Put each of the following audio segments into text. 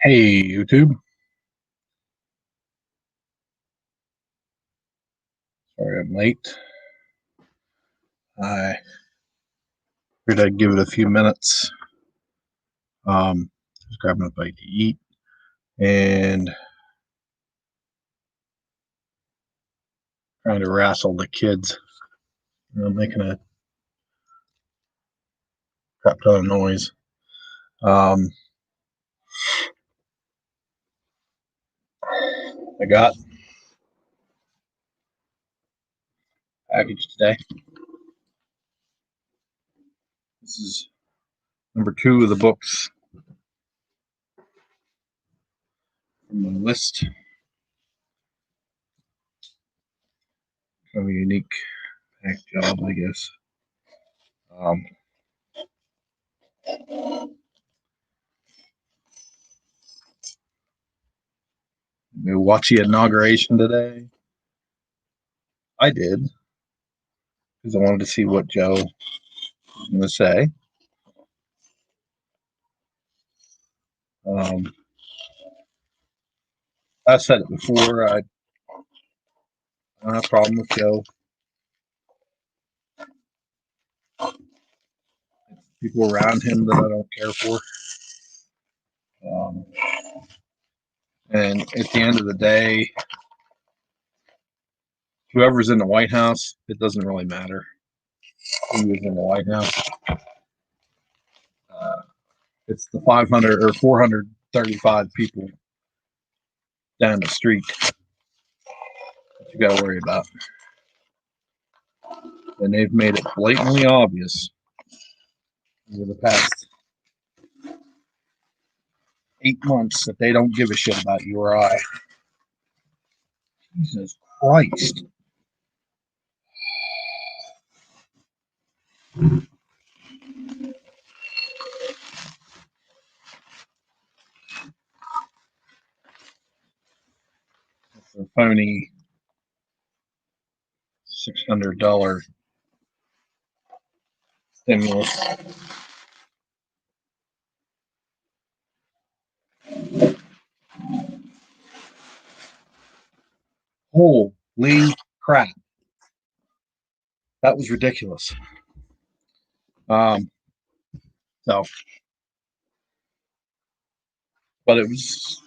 Hey, YouTube. Sorry I'm late. I figured I'd give it a few minutes. Just grabbing a bite to eat and trying to wrestle the kids. Making a crap ton of noise. I got a package today. This is number 2 of the books from the list. Kind of a unique pack job, I guess. Watch the inauguration today. I did because I wanted to see what Joe was going to say. I said it before. I don't have a problem with Joe. People around him that I don't care for. And at the end of the day, whoever's in the White House, it doesn't really matter who is in the White House. It's the 500 or 435 people down the street that you got to worry about. And they've made it blatantly obvious over the past 8 months that they don't give a shit about you or I. Jesus Christ. It's a phony $600 stimulus. Holy crap. That was ridiculous. So, but it was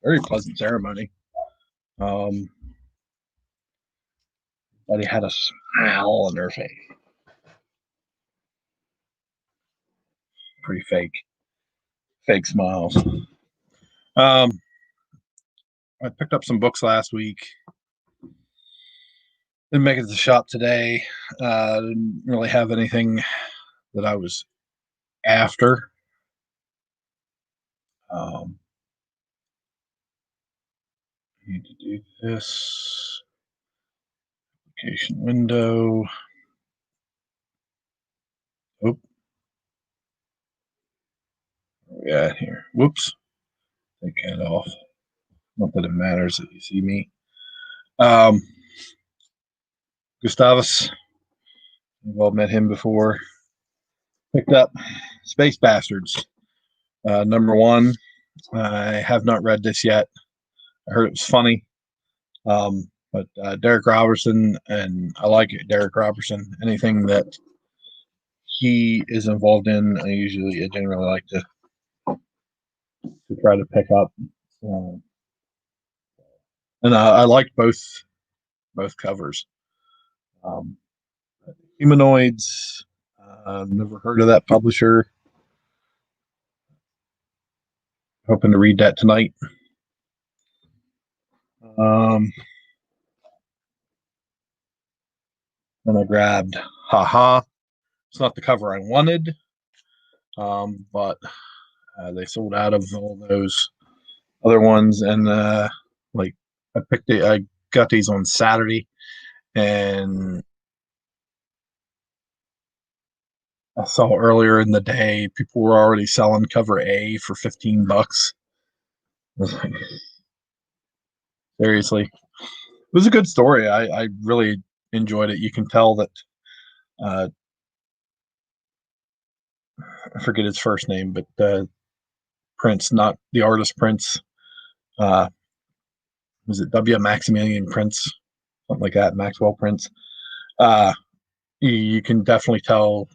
a very pleasant ceremony. But he had a smile on her face. Pretty fake smiles. I picked up some books last week. Didn't make it to the shop today. Didn't really have anything that I was after. Need to do this. Application window. Oh, where we at here? Whoops. Take that off. Not that it matters that you see me. Gustavus. We've all met him before. Picked up Space Bastards. Number 1. I have not read this yet. I heard it was funny. But Derek Robertson, and I like Derek Robertson. Anything that he is involved in, I generally like to try to pick up. And I liked both covers. Humanoids. Never heard of that publisher. Hoping to read that tonight. And I grabbed Haha. It's not the cover I wanted, but they sold out of all those other ones, and like I got these on Saturday, and I saw earlier in the day people were already selling cover A for $15. I was like, seriously, it was a good story. I really enjoyed it. You can tell that I forget his first name, but Prince, not the artist Prince. Was it W. Maximilian Prince, something like that, Maxwell Prince? Uh, you can definitely tell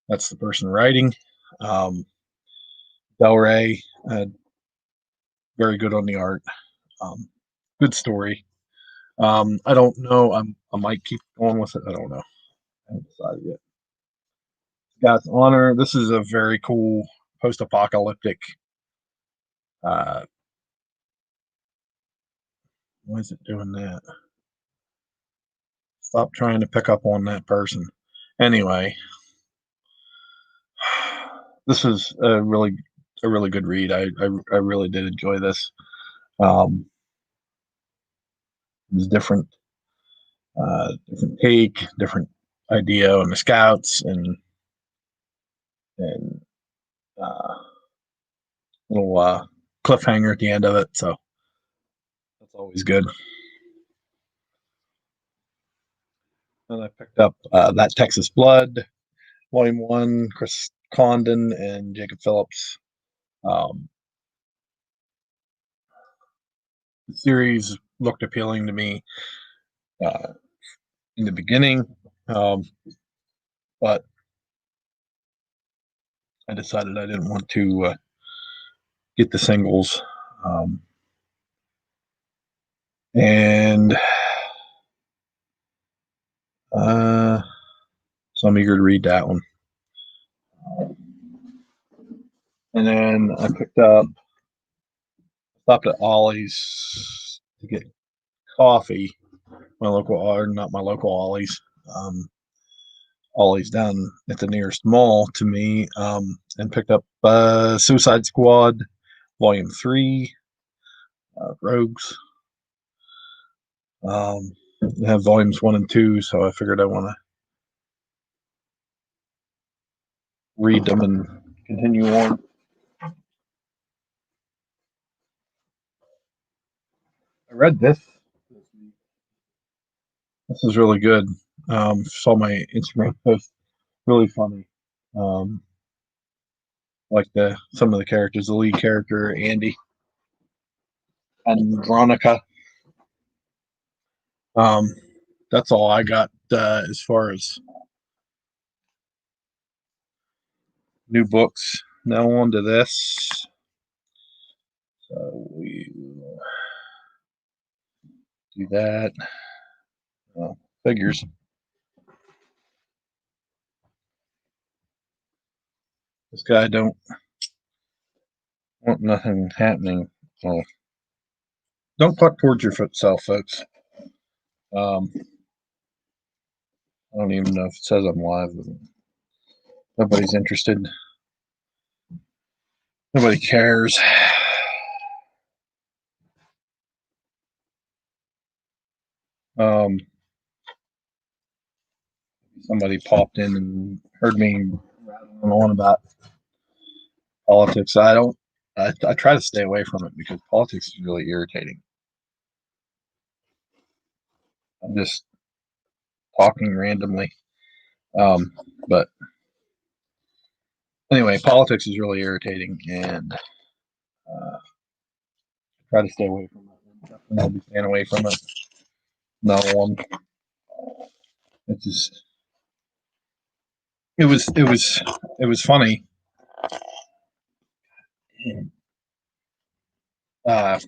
that's the person writing. Del Rey, very good on the art. Um, Good story. I don't know. I might keep going with it. I don't know. I haven't decided yet. God's Honor. This is a very cool post-apocalyptic. Uh, why is it doing that? Stop trying to pick up on that person. Anyway, this is a really good read. I really did enjoy this. It was different take, different idea on the scouts, and uh, little cliffhanger at the end of it. So that's always good. And I picked up That Texas Blood, Volume 1, Chris Condon and Jacob Phillips. Um, the series looked appealing to me uh, in the beginning, um, but I decided I didn't want to get the singles. And so I'm eager to read that one. And then I stopped at Ollie's to get coffee. My local, or not my local Ollie's, Ollie's down at the nearest mall to me, and picked up Suicide Squad, Volume 3, Rogues. They have volumes 1 and 2, so I figured I want to read them and continue on. I read this. This is really good. Saw my Instagram post. Really funny. Um, like some of the characters, the lead character Andy and Veronica. Um, that's all I got as far as new books. Now on to this. So we will do that. Figures. This guy don't want nothing happening. So don't talk towards yourself, folks. I don't even know if it says I'm live. Nobody's interested. Nobody cares. Somebody popped in and heard me rattling on about politics. I try to stay away from it because politics is really irritating. I'm just talking randomly. But anyway, politics is really irritating, and try to stay away from it. Definitely I'll be staying away from it. No one. It's just it was funny. Uh,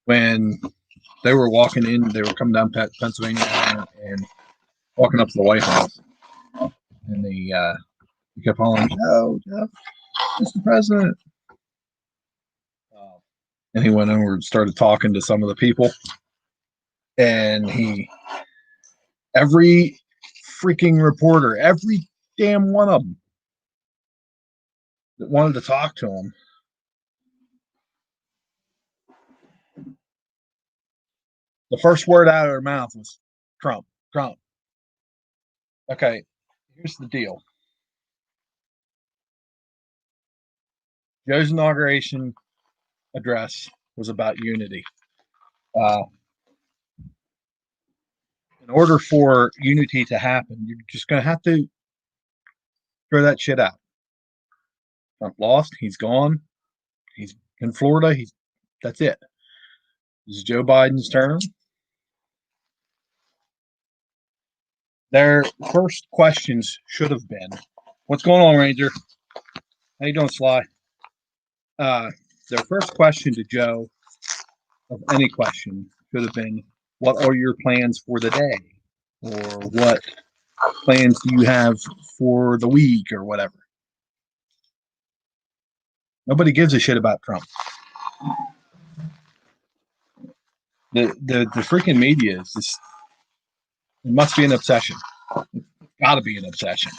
when they were walking in, they were coming down Pennsylvania and walking up to the White House, and they kept calling, "Joe, Jeff, Mr. President." And he went over and started talking to some of the people, and every freaking reporter, every damn one of them that wanted to talk to him, the first word out of their mouth was Trump, Trump. Okay, here's the deal. Joe's inauguration address was about unity. In order for unity to happen, you're just going to have to throw that shit out. Trump lost. He's gone. He's in Florida. That's it. This is Joe Biden's term. Their first questions should have been, "What's going on, Ranger? How you doing, Sly?" Uh, their first question to Joe of any question should have been, "What are your plans for the day?" Or "What plans do you have for the week?" or whatever. Nobody gives a shit about Trump. The freaking media is just, it must be an obsession. It's got to be an obsession.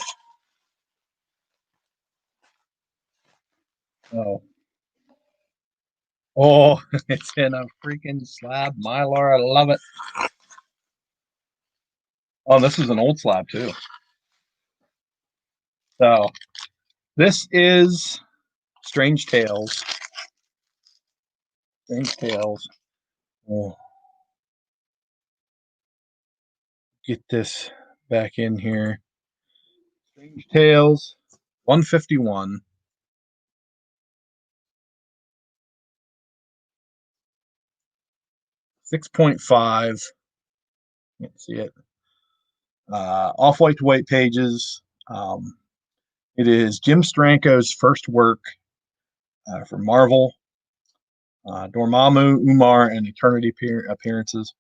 Oh, oh, it's in a freaking slab Mylar. I love it. Oh, this is an old slab too. So this is Strange Tales. Strange Tales. Oh, get this back in here. Strange Tales 151. 6.5. Can't see it. Off-white to white pages. It is Jim Steranko's first work for Marvel. Dormammu, Umar, and Eternity appearances.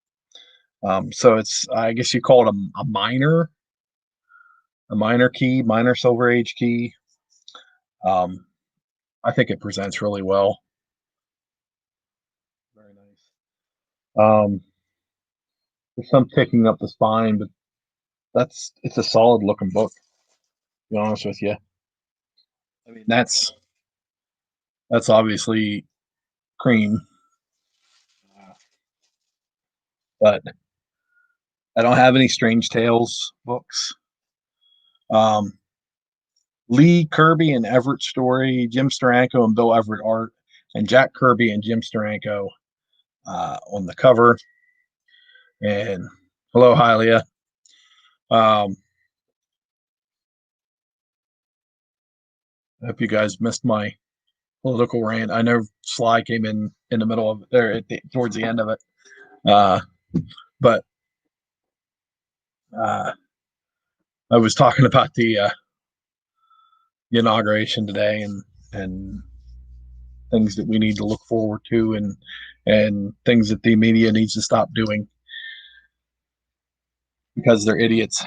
So it's, I guess you call it a minor key, minor Silver Age key. I think it presents really well. Very nice. There's some ticking up the spine, but it's a solid looking book, to be honest with you. I mean, that's obviously cream, but I don't have any Strange Tales books. Lee Kirby and Everett Story, Jim Steranko and Bill Everett art, and Jack Kirby and Jim Steranko on the cover. And hello, Hylia. I hope you guys missed my political rant. I know Sly came in the middle of there towards the end of it, but I was talking about the inauguration today and things that we need to look forward to and things that the media needs to stop doing because they're idiots.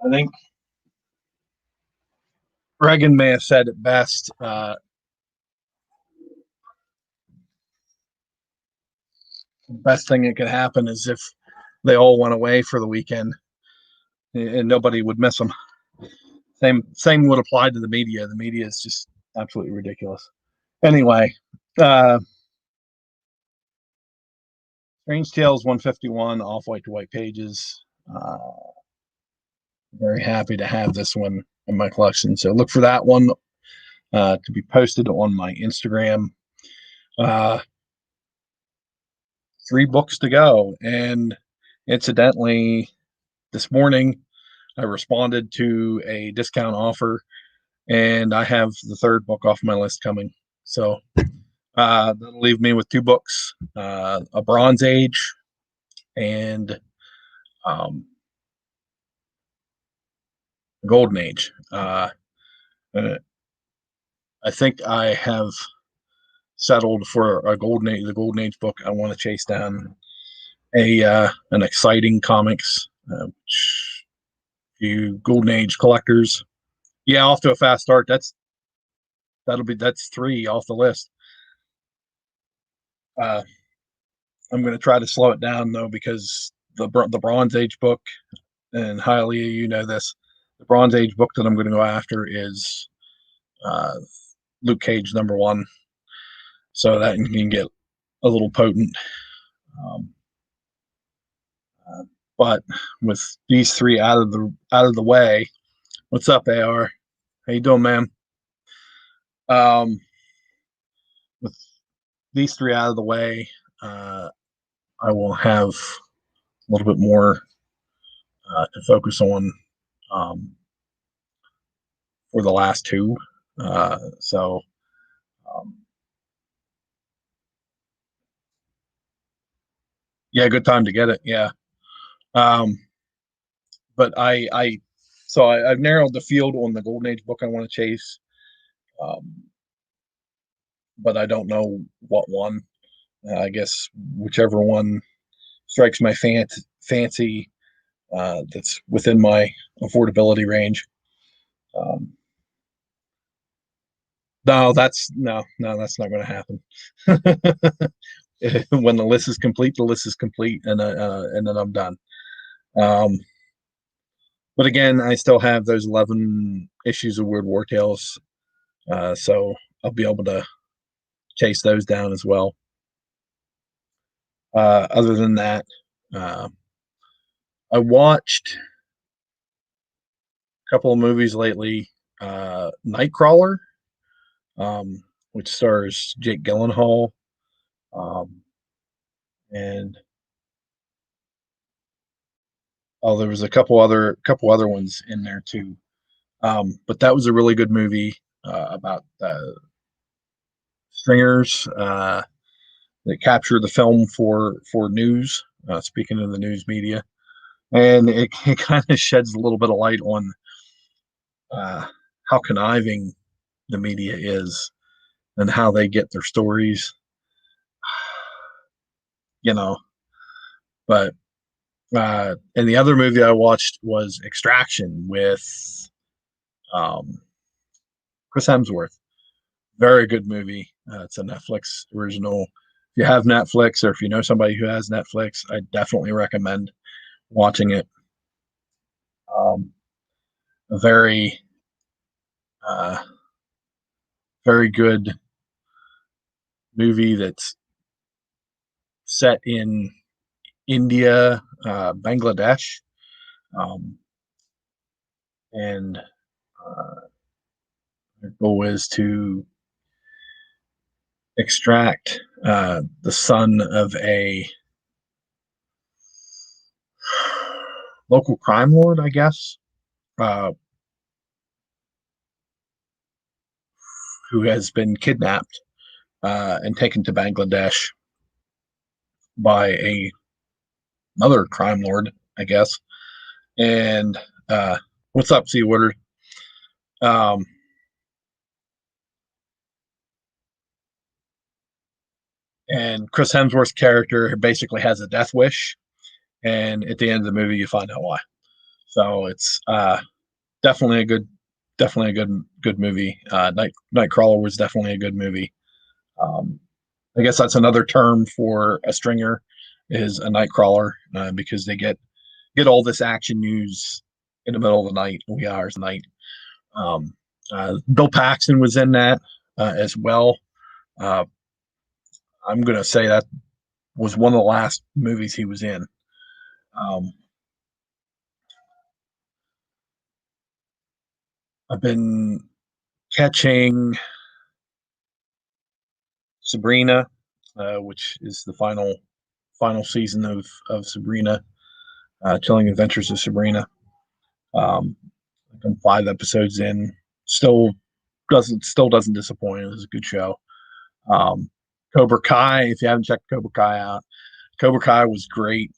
I think Reagan may have said it best. The best thing that could happen is if they all went away for the weekend and nobody would miss them. Same would apply to the media. The media is just absolutely ridiculous. Anyway, Strange Tales 151, off white to white pages. Very happy to have this one in my collection. So look for that one to be posted on my Instagram. 3 books to go. And incidentally, this morning I responded to a discount offer and I have the 3rd book off my list coming. So that'll leave me with 2 books, a Bronze Age and Golden Age. I think I have settled for the Golden Age book. I want to chase down an exciting comics. You Golden Age collectors, yeah, off to a fast start. That's 3 off the list. I'm going to try to slow it down though because the Bronze Age book, and highly you know this, the Bronze Age book that I'm going to go after is Luke Cage #1. So that can get a little potent. But with these 3 out of the way, what's up, AR? How you doing, man? With these 3 out of the way, I will have a little bit more to focus on for the last two. So um, yeah, good time to get it. Yeah. Um, but I've narrowed the field on the Golden Age book I want to chase. Um, but I don't know what one. I guess whichever one strikes my fancy, that's within my affordability range. Um, no, that's not going to happen. When the list is complete, and then I'm done. Um, but again, I still have those 11 issues of Weird War Tales, so I'll be able to chase those down as well. Other than that, uh, I watched a couple of movies lately. Nightcrawler, which stars Jake Gyllenhaal, um, and oh, there was a couple other ones in there too. But that was a really good movie about stringers that capture the film for news. Speaking of the news media, and it kind of sheds a little bit of light on uh, how conniving the media is and how they get their stories. You know, but and the other movie I watched was Extraction with um, Chris Hemsworth. Very good movie. It's a Netflix original. If you have Netflix or if you know somebody who has Netflix, I definitely recommend watching it. Um, a uh, very good movie that's set in India, Bangladesh, um, and their goal is to extract the son of a local crime lord, I guess, uh, who has been kidnapped and taken to Bangladesh by another crime lord, I guess. And what's up, Seawater? Um, and Chris Hemsworth's character basically has a death wish, and at the end of the movie, you find out why. So it's definitely a good, definitely a good movie. Nightcrawler was definitely a good movie. Um, I guess that's another term for a stringer is a night crawler because they get all this action news in the middle of the night, wee hours of the night. Um, Bill Paxton was in that as well. Uh, I'm gonna say that was one of the last movies he was in. Um, I've been catching Sabrina, which is the final season of Sabrina, Chilling Adventures of Sabrina. Um, I'm 5 episodes in. Still doesn't disappoint. It was a good show. Um, Cobra Kai. If you haven't checked Cobra Kai out, Cobra Kai was great.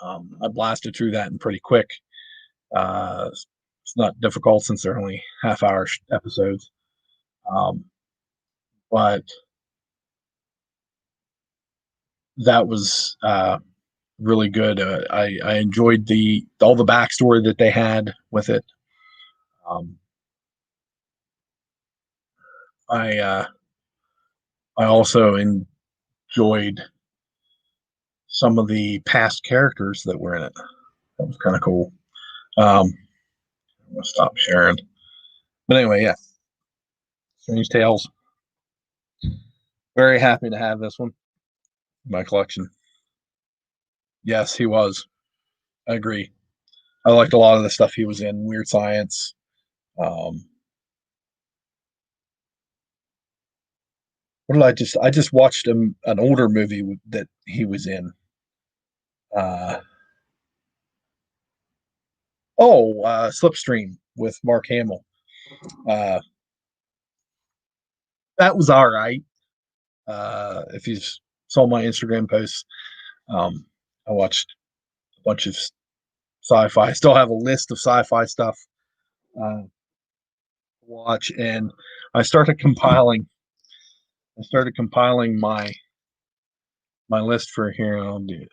I blasted through that in pretty quick. It's not difficult since they're only half-hour episodes. Um, but that was really good. I enjoyed the all the backstory that they had with it. Um, I I also enjoyed some of the past characters that were in it. That was kind of cool. I'm gonna stop sharing. But anyway, yeah, Strange Tales. Very happy to have this one in my collection. Yes, he was. I agree. I liked a lot of the stuff he was in. Weird Science. Um, what did I just? I just watched an older movie that he was in. Uh, Slipstream with Mark Hamill. Uh, that was all right. If you saw my Instagram posts, I watched a bunch of sci-fi. I still have a list of sci-fi stuff to watch, and I started compiling. I started compiling my list for here. I'll do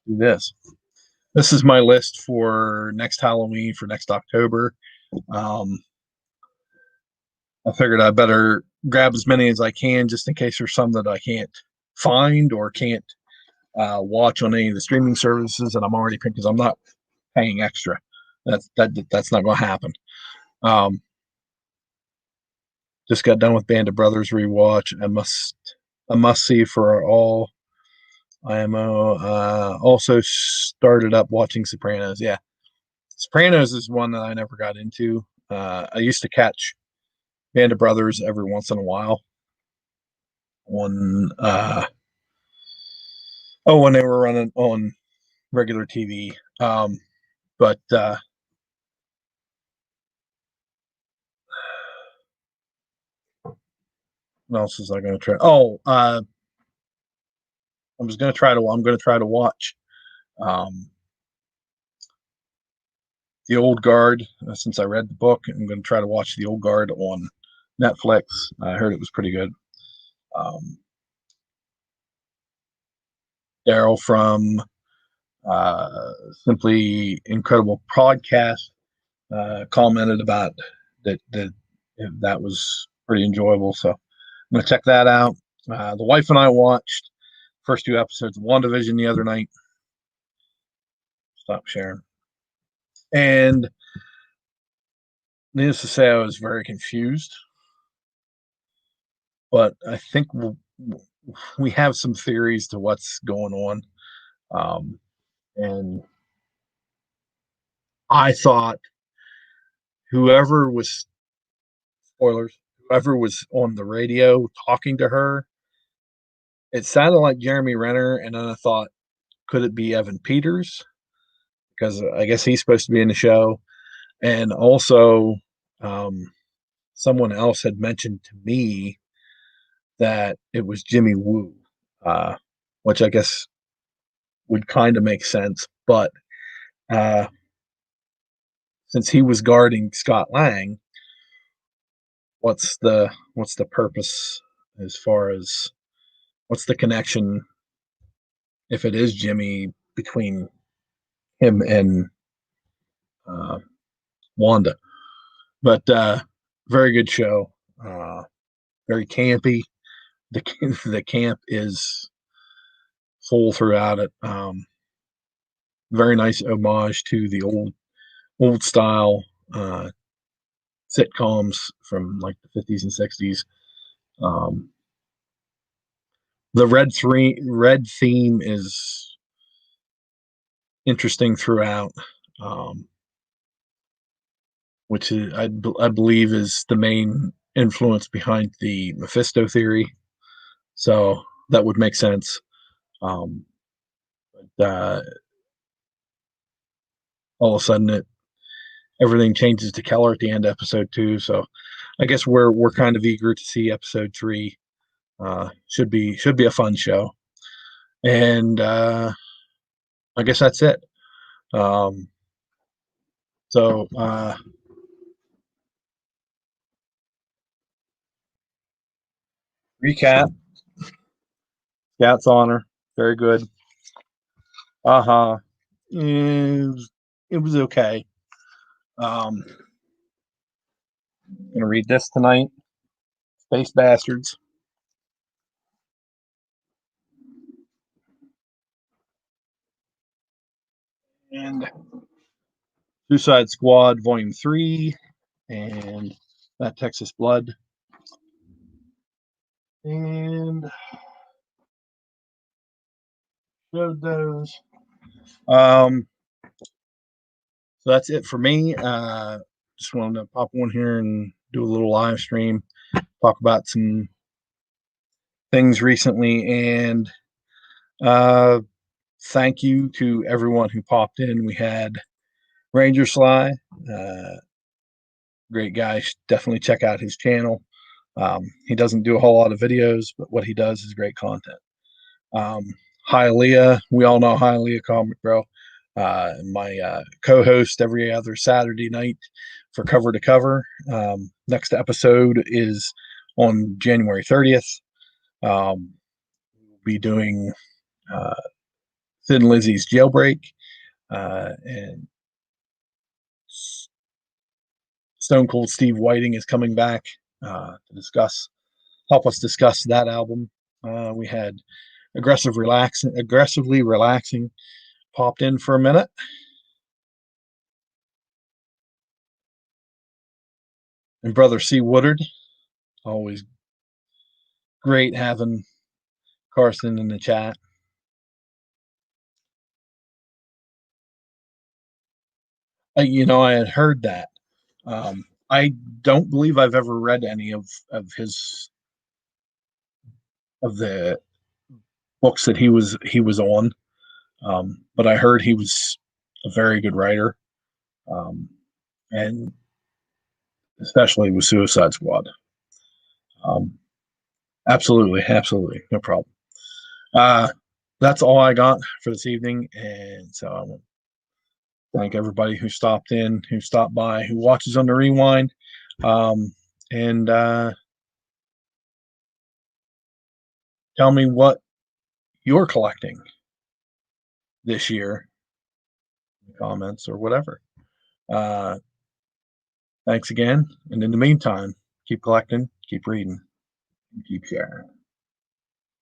this. This is my list for next Halloween, for next October. Um, I figured I better grab as many as I can, just in case there's some that I can't find or can't watch on any of the streaming services, and I'm already because I'm not paying extra. That's not going to happen. Um, just got done with Band of Brothers rewatch. A must see for all IMO. Also started up watching Sopranos. Yeah, Sopranos is one that I never got into. I used to catch Band of Brothers every once in a while on when they were running on regular TV. But what else was I going to try? I'm going to try to watch um, The Old Guard since I read the book. I'm going to try to watch The Old Guard on Netflix. I heard it was pretty good. Um, Daryl from Simply Incredible podcast commented about that was pretty enjoyable. So I'm going to check that out. The wife and I watched first two episodes of WandaVision the other night. Stop sharing. And needless to say, I was very confused. But I think we have some theories to what's going on. And I thought whoever was, spoilers, whoever was on the radio talking to her, it sounded like Jeremy Renner. And then I thought, could it be Evan Peters? Because I guess he's supposed to be in the show. And also, um, someone else had mentioned to me that it was Jimmy Woo, uh, which I guess would kind of make sense. But uh, since he was guarding Scott Lang, what's the purpose as far as what's the connection if it is Jimmy between him and uh, Wanda? But very good show, very campy. The the camp is full throughout it. Very nice homage to the old style sitcoms from like the 50s and 60s. Um, the red theme is interesting throughout, um, which is, I believe is the main influence behind the Mephisto theory. So that would make sense. Um, but, all of a sudden, everything changes to Keller at the end of episode 2. So I guess we're kind of eager to see episode 3. Should be a fun show, and I guess that's it. Um, so recap: Scout's honor, very good. Uh-huh. It was okay. I'm gonna read this tonight. Space Bastards. And Suicide Squad Volume 3 and That Texas Blood. And showed those. So that's it for me. Just wanted to pop on here and do a little live stream, talk about some things recently, and uh, thank you to everyone who popped in. We had Ranger Sly, uh, Great guy. Definitely check out his channel. He doesn't do a whole lot of videos, but what he does is great content. Hialeah, we all know Hialeah Comic Bro. My co-host every other Saturday night for Cover to Cover. Next episode is on January 30th. We'll be doing Sid and Lizzie's Jailbreak, and Stone Cold Steve Whiting is coming back to help us discuss that album. We had aggressively relaxing popped in for a minute. And Brother C. Woodard, always great having Carson in the chat. I had heard that. I don't believe I've ever read any of the books that he was on, but I heard he was a very good writer, and especially with Suicide Squad. Absolutely, no problem. That's all I got for this evening, and so I want to thank everybody who stopped in, who stopped by, who watches on the rewind, and tell me what you're collecting this year in the comments or whatever. Thanks again, and in the meantime, keep collecting, keep reading, and keep sharing.